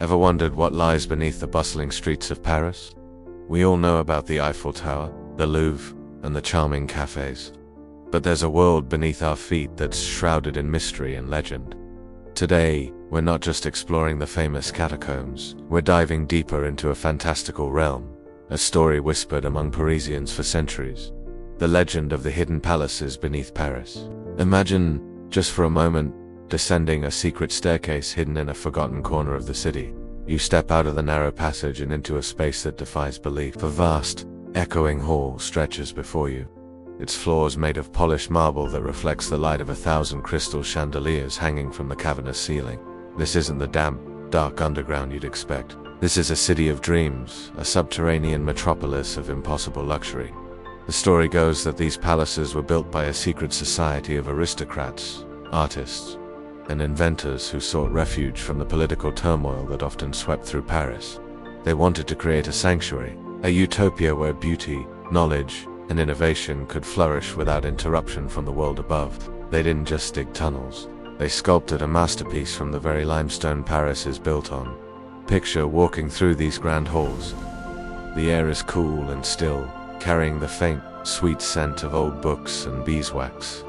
Ever wondered what lies beneath the bustling streets of Paris? We all know about the Eiffel Tower, the Louvre, and the charming cafes. But there's a world beneath our feet that's shrouded in mystery and legend. Today, we're not just exploring the famous catacombs, we're diving deeper into a fantastical realm, a story whispered among Parisians for centuries. The legend of the hidden palaces beneath Paris. Imagine, just for a moment, descending a secret staircase hidden in a forgotten corner of the city. You step out of the narrow passage and into a space that defies belief. A vast, echoing hall stretches before you, its floors made of polished marble that reflects the light of 1,000 crystal chandeliers hanging from the cavernous ceiling. This isn't the damp, dark underground you'd expect. This is a city of dreams, a subterranean metropolis of impossible luxury. The story goes that these palaces were built by a secret society of aristocrats, artists, and inventors who sought refuge from the political turmoil that often swept through Paris. They wanted to create a sanctuary, a utopia where beauty, knowledge, and innovation could flourish without interruption from the world above. They didn't just dig tunnels. They sculpted a masterpiece from the very limestone Paris is built on. Picture walking through these grand halls. The air is cool and still, carrying the faint, sweet scent of old books and beeswax.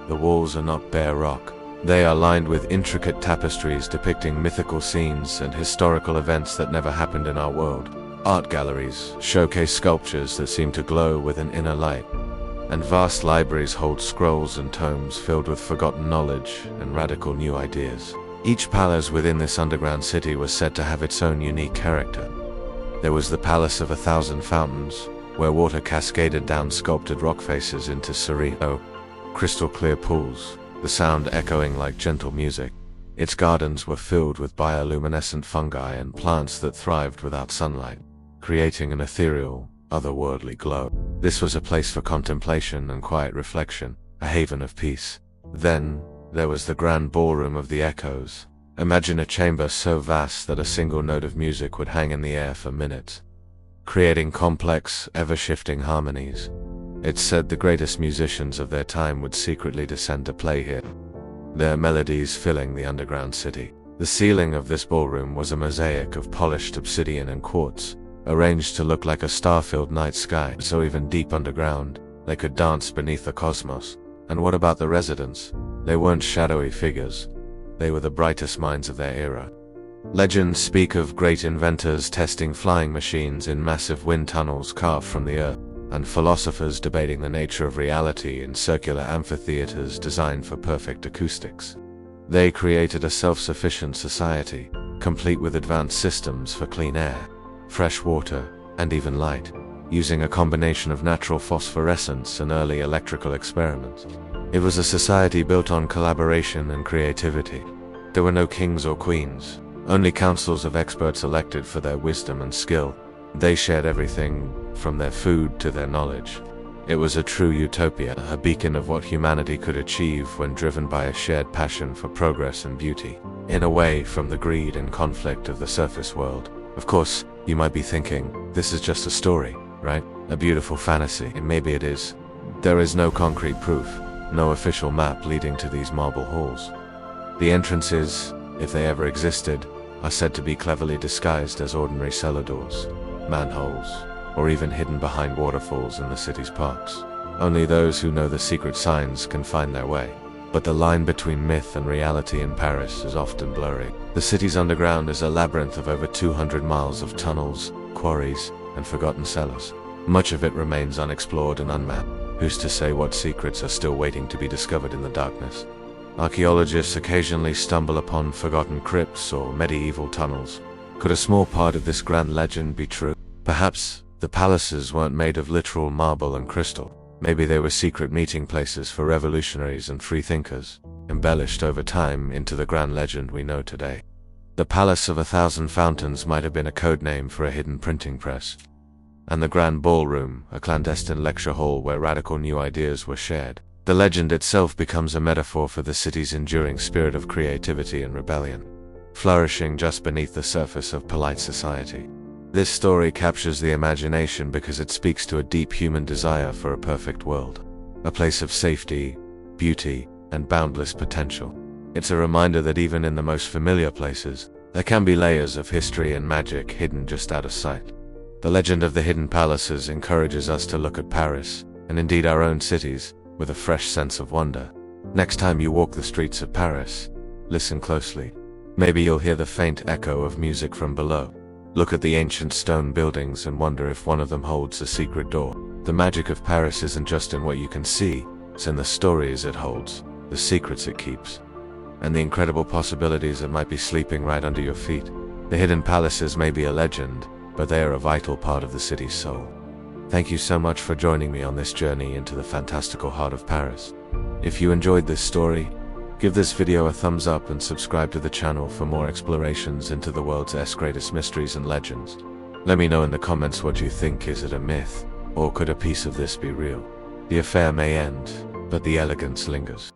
The walls are not bare rock. They are lined with intricate tapestries depicting mythical scenes and historical events that never happened in our world. Art galleries showcase sculptures that seem to glow with an inner light, and vast libraries hold scrolls and tomes filled with forgotten knowledge and radical new ideas. Each palace within this underground city was said to have its own unique character. There was the Palace of 1,000 Fountains, where water cascaded down sculpted rock faces into serene, crystal-clear pools, the sound echoing like gentle music. Its gardens were filled with bioluminescent fungi and plants that thrived without sunlight, creating an ethereal, otherworldly glow. This was a place for contemplation and quiet reflection, a haven of peace. Then, there was the grand ballroom of the echoes. Imagine a chamber so vast that a single note of music would hang in the air for minutes, creating complex, ever-shifting harmonies. It's said the greatest musicians of their time would secretly descend to play here, their melodies filling the underground city. The ceiling of this ballroom was a mosaic of polished obsidian and quartz, arranged to look like a star-filled night sky, so even deep underground, they could dance beneath the cosmos. And what about the residents? They weren't shadowy figures. They were the brightest minds of their era. Legends speak of great inventors testing flying machines in massive wind tunnels carved from the earth, and philosophers debating the nature of reality in circular amphitheaters designed for perfect acoustics. They created a self-sufficient society, complete with advanced systems for clean air, fresh water, and even light, using a combination of natural phosphorescence and early electrical experiments. It was a society built on collaboration and creativity. There were no kings or queens, only councils of experts elected for their wisdom and skill. They shared everything from their food to their knowledge. It was a true utopia, a beacon of what humanity could achieve when driven by a shared passion for progress and beauty, in away from the greed and conflict of the surface world. Of course, you might be thinking, this is just a story, right? A beautiful fantasy, and maybe it is. There is no concrete proof, no official map leading to these marble halls. The entrances, if they ever existed, are said to be cleverly disguised as ordinary cellar doors, manholes, or even hidden behind waterfalls in the city's parks. Only those who know the secret signs can find their way. But the line between myth and reality in Paris is often blurry. The city's underground is a labyrinth of over 200 miles of tunnels, quarries, and forgotten cellars. Much of it remains unexplored and unmapped. Who's to say what secrets are still waiting to be discovered in the darkness? Archaeologists occasionally stumble upon forgotten crypts or medieval tunnels. Could a small part of this grand legend be true? Perhaps the palaces weren't made of literal marble and crystal. Maybe they were secret meeting places for revolutionaries and free thinkers, embellished over time into the grand legend we know today. The Palace of 1,000 Fountains might have been a code name for a hidden printing press, and the Grand Ballroom, a clandestine lecture hall where radical new ideas were shared. The legend itself becomes a metaphor for the city's enduring spirit of creativity and rebellion, flourishing just beneath the surface of polite society. This story captures the imagination because it speaks to a deep human desire for a perfect world, a place of safety, beauty, and boundless potential. It's a reminder that even in the most familiar places, There can be layers of history and magic hidden just out of sight. The legend of the hidden palaces encourages us to look at Paris, and indeed our own cities, with a fresh sense of wonder. Next time you walk the streets of Paris, listen closely. Maybe you'll hear the faint echo of music from below. Look at the ancient stone buildings and wonder if one of them holds a secret door. The magic of Paris isn't just in what you can see, it's in the stories it holds, the secrets it keeps, and the incredible possibilities that might be sleeping right under your feet. The hidden palaces may be a legend, but they are a vital part of the city's soul. Thank you so much for joining me on this journey into the fantastical heart of Paris. If you enjoyed this story, give this video a thumbs up and subscribe to the channel for more explorations into the world's greatest mysteries and legends. Let me know in the comments what you think. Is it a myth, or could a piece of this be real? The affair may end, but the elegance lingers.